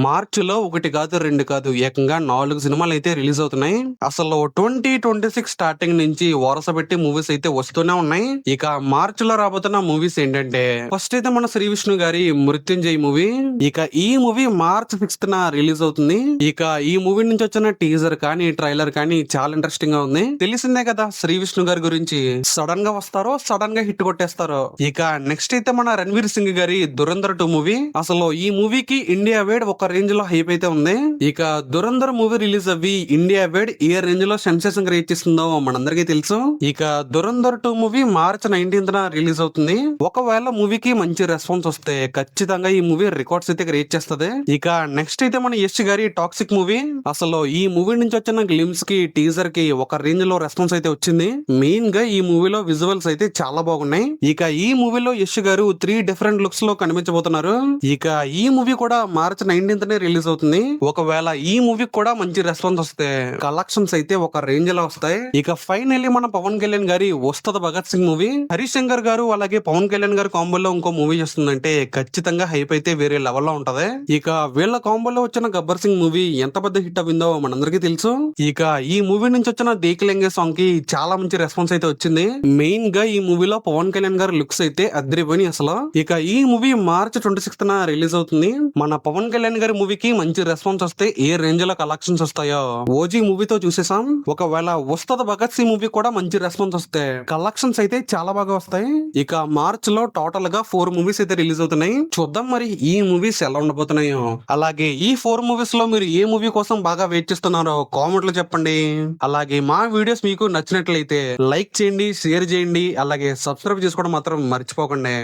మార్చిలో ఒకటి కాదు, రెండు కాదు, ఏకంగా 4 సినిమాలైతే రిలీజ్ అవుతున్నాయి. అసలు 2026 స్టార్టింగ్ నుంచి వరుస పెట్టి మూవీస్ అయితే వస్తూనే ఉన్నాయి. ఇక మార్చిలో రాబోతున్న మూవీస్ ఏంటంటే, ఫస్ట్ అయితే మన శ్రీ విష్ణు గారి మృత్యుంజయ్ మూవీ. ఇక ఈ మూవీ మార్చ్ 6th రిలీజ్ అవుతుంది. ఇక ఈ మూవీ నుంచి వచ్చిన టీజర్ కానీ ట్రైలర్ కానీ చాలా ఇంట్రెస్టింగ్ గా ఉంది. తెలిసిందే కదా శ్రీ విష్ణు గారి గురించి, సడన్ గా వస్తారో సడన్ గా హిట్ కొట్టేస్తారో. ఇక నెక్స్ట్ అయితే మన రణ్వీర్ సింగ్ గారి దురంధర్ 2 మూవీ. అసలు ఈ మూవీకి ఇండియా వైడ్ ఒక రేంజ్ లో హైప్ అయితే ఉంది. ఇక దురంధర్ మూవీ రిలీజ్ అవ్వి ఇండియా వైడ్ ఏ రేంజ్ లో సెన్సేషన్ క్రియేట్ చేస్తుందో మనందరికీ తెలుసు. ఇక Dhurandhar 2 movie March 19th release అవుతుంది. ఒకవేళ మూవీకి మంచి రెస్పాన్స్ వస్తే ఖచ్చితంగా ఈ మూవీ రికార్డ్స్ అయితే క్రియేట్ చేస్తుంది. ఇక నెక్స్ట్ అయితే మన యష్ గారి టాక్సిక్ మూవీ. అసలు ఈ మూవీ నుంచి వచ్చిన గ్లిమ్స్ కి టీజర్ కి ఒక రేంజ్ లో రెస్పాన్స్ అయితే వచ్చింది. మెయిన్ గా ఈ మూవీలో విజువల్స్ అయితే చాలా బాగున్నాయి. ఇక ఈ మూవీలో యష్ గారు 3 డిఫరెంట్ లుక్స్ లో కనిపించబోతున్నారు. ఇక ఈ మూవీ కూడా మార్చ్ 19th రిలీజ్ అవుతుంది. ఒకవేళ ఈ మూవీ కూడా మంచి రెస్పాన్స్ వస్తే కలెక్షన్స్ అయితే ఒక రేంజ్ లో వస్తాయి. ఇక ఫైనల్లీ మన పవన్ కళ్యాణ్ గారి వస్తద భగత్ సింగ్ మూవీ. హరీష్ శంకర్ గారు అలాగే పవన్ కళ్యాణ్ గారు కాంబోలో ఇంకో మూవీ చేస్తుందంటే ఖచ్చితంగా హైప్ అయితే వేరే లెవెల్లో ఉంటది. ఇక వీళ్ళ కాంబోలో వచ్చిన గబ్బర్ సింగ్ మూవీ ఎంత పెద్ద హిట్ అయిందో మనందరికీ తెలుసు. ఇక ఈ మూవీ నుంచి వచ్చిన దేఖలేంగే సాంగ్ కి చాలా మంచి రెస్పాన్స్ అయితే వచ్చింది. మెయిన్ గా ఈ మూవీలో పవన్ కళ్యాణ్ గారి లుక్స్ అయితే అదిరిపోయి అసలు. ఇక ఈ మూవీ మార్చ్ 26th రిలీజ్ అవుతుంది. మన పవన్ కళ్యాణ్ గారి మూవీకి మంచి రెస్పాన్స్ వస్తే ఏ రేంజ్ లో కలెక్షన్స్ వస్తాయో ఓజీ మూవీతో చూసేసాం. ఒకవేళ వస్తద భగత్ సింగ్ మూవీ కూడా మంచి రెస్పాన్స్ వస్తే కలెక్షన్స్ అయితే చాలా బాగా వస్తాయి. ఇక మార్చ్ లో టోటల్ గా 4 మూవీస్ అయితే రిలీజ్ అవుతున్నాయి. చూద్దాం మరి ఈ మూవీస్ ఎలా ఉండబోతున్నాయో. అలాగే ఈ 4 మూవీస్ లో మీరు ఏ మూవీ కోసం బాగా వెయిట్ చేస్తున్నారో కామెంట్ లో చెప్పండి. అలాగే మా వీడియోస్ మీకు నచ్చినట్లయితే లైక్ చేయండి, షేర్ చేయండి, అలాగే సబ్స్క్రైబ్ చేసుకోవడం మాత్రం మర్చిపోకండి.